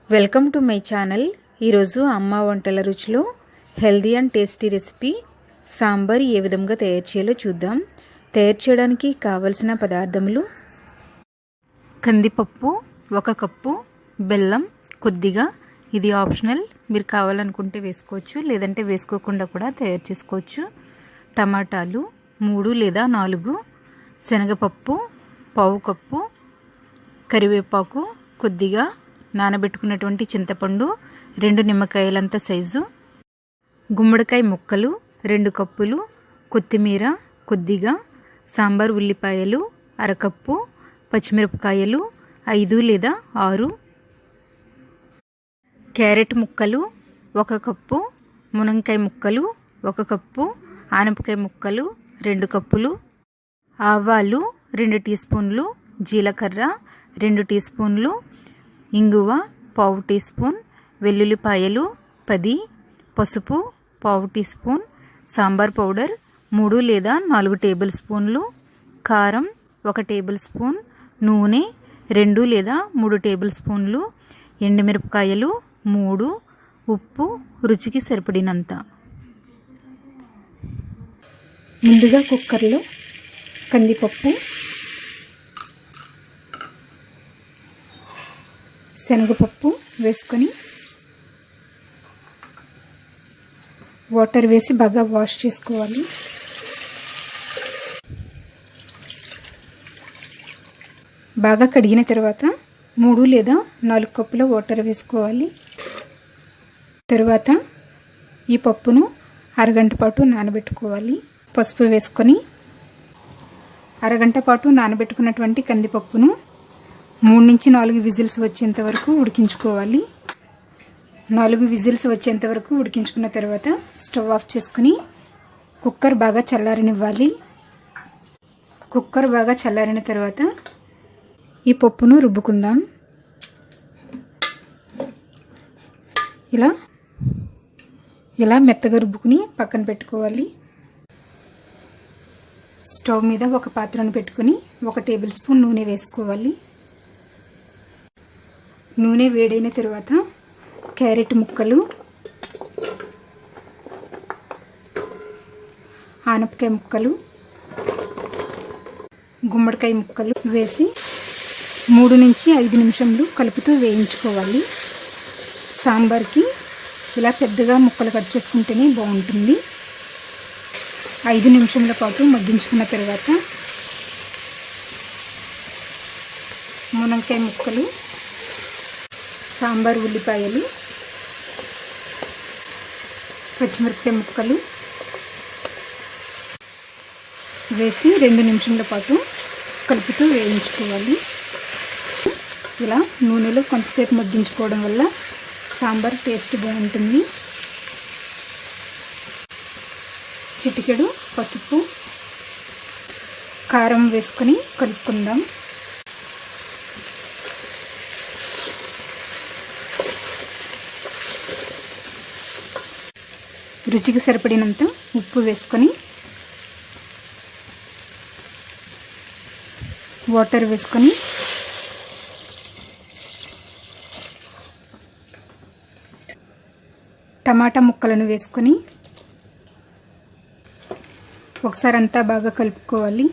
Welcome to my channel. ఈరోజు అమ్మ వంటల రుచిలో healthy and tasty recipe sambar ఏ విధంగా తయారు చేయాలో చూద్దాం. తయారు చేయడానికి కావలసిన పదార్థములు: కందిపప్పు 1 కప్పు, బెల్లం కొద్దిగా, ఇది ఆప్షనల్, మీరు కావాలనుకుంటే వేసుకోవచ్చు, లేదంటే వేసుకోకుండా కూడా తయారు చేసుకోవచ్చు. టమాటాలు 3 లేదా 4, శనగపప్పు 1/2 కప్పు, కరివేపాకు కొద్దిగా, నానబెట్టుకున్నటువంటి చింతపండు 2 నిమ్మకాయలంత సైజు, గుమ్మడికాయ ముక్కలు 2 కప్పులు, కొత్తిమీర కొద్దిగా, సాంబార్ ఉల్లిపాయలు 1/2 కప్పు, పచ్చిమిరపకాయలు 5 లేదా 6, క్యారెట్ ముక్కలు 1 కప్పు, మునక్కాయ ముక్కలు 1 కప్పు, ఆనపకాయ ముక్కలు 2 కప్పులు, ఆవాలు 2 టీ స్పూన్లు, జీలకర్ర 2 టీ స్పూన్లు, ఇంగువ 1/2 టీ స్పూన్, వెల్లుల్లిపాయలు 10, పసుపు 1/2 టీ స్పూన్, సాంబార్ పౌడర్ 3 లేదా 4 టేబుల్ స్పూన్లు, కారం 1 టేబుల్ స్పూన్, నూనె 2 లేదా 3 టేబుల్ స్పూన్లు, ఎండుమిరపకాయలు 3, ఉప్పు రుచికి సరిపడినంత. ముందుగా కుక్కర్లో కందిపప్పు, శనగపప్పు వేసుకొని వాటర్ వేసి బాగా వాష్ చేసుకోవాలి. బాగా కడిగిన తర్వాత 3 లేదా 4 కప్పుల వాటర్ వేసుకోవాలి. తర్వాత ఈ పప్పును అరగంట పాటు నానబెట్టుకోవాలి. పసుపు వేసుకొని అరగంట పాటు నానబెట్టుకున్నటువంటి కందిపప్పును 3 నుంచి 4 విజిల్స్ వచ్చేంత వరకు ఉడికించుకోవాలి. 4 విజిల్స్ వచ్చేంత వరకు ఉడికించుకున్న తర్వాత స్టవ్ ఆఫ్ చేసుకుని కుక్కర్ బాగా చల్లారనివ్వాలి. కుక్కర్ బాగా చల్లారిన తర్వాత ఈ పప్పును రుబ్బుకుందాం. ఇలా మెత్తగా రుబ్బుకుని పక్కన పెట్టుకోవాలి. స్టవ్ మీద ఒక పాత్రను పెట్టుకుని 1 టేబుల్ స్పూన్ నూనె వేసుకోవాలి. నూనె వేడైన తర్వాత క్యారెట్ ముక్కలు, ఆనపకాయ ముక్కలు, గుమ్మడికాయ ముక్కలు వేసి 3 నుంచి 5 నిమిషాలు కలుపుతూ వేయించుకోవాలి. సాంబార్కి ఇలా పెద్దగా ముక్కలు కట్ చేసుకుంటేనే బాగుంటుంది. 5 నిమిషాల పాటు మగ్గించుకున్న తర్వాత మునక్కాయ ముక్కలు, సాంబార్ ఉల్లిపాయలు, పచ్చిమిరపకాయ ముక్కలు వేసి 2 నిమిషాల పాటు కలుపుతూ వేయించుకోవాలి. ఇలా నూనెలో కొంతసేపు మగ్గించుకోవడం వల్ల సాంబార్ టేస్ట్ బాగుంటుంది. చిటికెడు పసుపు, కారం వేసుకొని కలుపుకుందాం. రుచికి సరిపడినంత ఉప్పు వేసుకొని వాటర్ వేసుకొని టమాటా ముక్కలను వేసుకొని ఒకసారి అంతా బాగా కలుపుకోవాలి.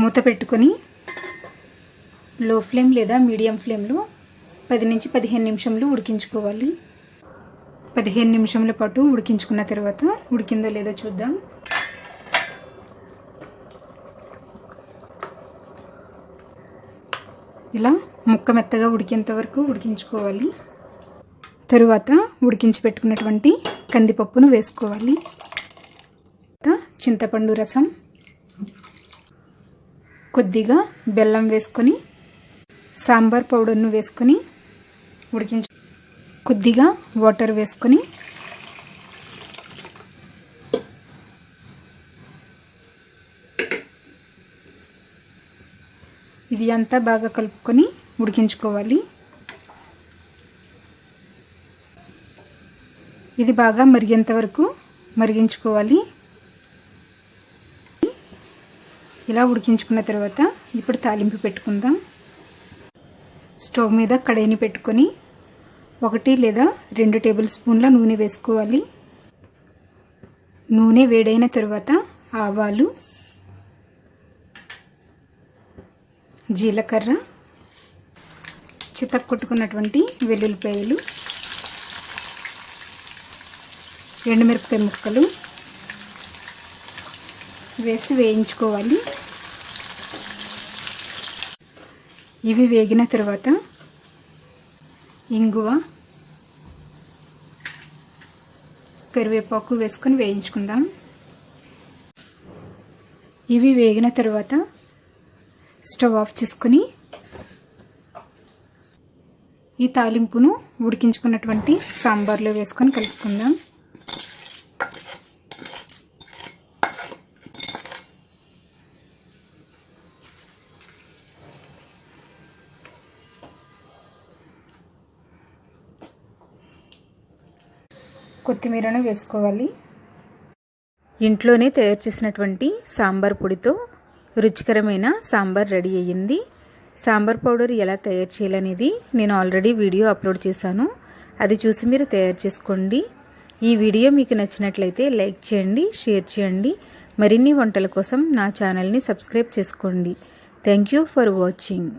మూత పెట్టుకొని లో ఫ్లేమ్ లేదా మీడియం ఫ్లేమ్లో 10 నుంచి 15 నిమిషాలు ఉడికించుకోవాలి. 15 నిమిషాల పాటు ఉడికించుకున్న తర్వాత ఉడికిందో లేదో చూద్దాం. ఇలా ముక్క మెత్తగా ఉడికేంత వరకు ఉడికించుకోవాలి. తరువాత ఉడికించి పెట్టుకున్నటువంటి కందిపప్పును వేసుకోవాలి. చింతపండు రసం, కొద్దిగా బెల్లం వేసుకొని సాంబార్ పౌడర్ను వేసుకొని ఉడికించు, కొద్దిగా వాటర్ వేసుకొని ఇది అంతా బాగా కలుపుకొని ఉడికించుకోవాలి. ఇది బాగా మరిగేంత వరకు మరిగించుకోవాలి. ఇలా ఉడికించుకున్న తర్వాత ఇప్పుడు తాలింపు పెట్టుకుందాం. స్టవ్ మీద కడాయిని పెట్టుకొని 1 లేదా 2 టేబుల్ స్పూన్ల నూనె వేసుకోవాలి. నూనె వేడైన తర్వాత ఆవాలు, జీలకర్ర, చితక్కొట్టుకున్నటువంటి వెల్లుల్లిపాయలు, ఎండుమిరపకాయ ముక్కలు వేసి వేయించుకోవాలి. ఇవి వేగిన తర్వాత ఇంగువ, కరివేపాకు వేసుకొని వేయించుకుందాం. ఇవి వేగిన తర్వాత స్టవ్ ఆఫ్ చేసుకొని ఈ తాలింపును ఉడికించుకున్నటువంటి సాంబార్లో వేసుకొని కలుపుకుందాం. కొత్తిమీరను వేసుకోవాలి. ఇంట్లోనే తయారు చేసినటువంటి సాంబార్ పొడితో రుచికరమైన సాంబార్ రెడీ అయ్యింది. సాంబార్ పౌడర్ ఎలా తయారు చేయాలనేది నేను ఆల్రెడీ వీడియో అప్లోడ్ చేశాను. అది చూసి మీరు తయారు చేసుకోండి. ఈ వీడియో మీకు నచ్చినట్లయితే లైక్ చేయండి, షేర్ చేయండి. మరిన్ని వంటల కోసం నా ఛానల్ని సబ్స్క్రైబ్ చేసుకోండి. Thank you for watching.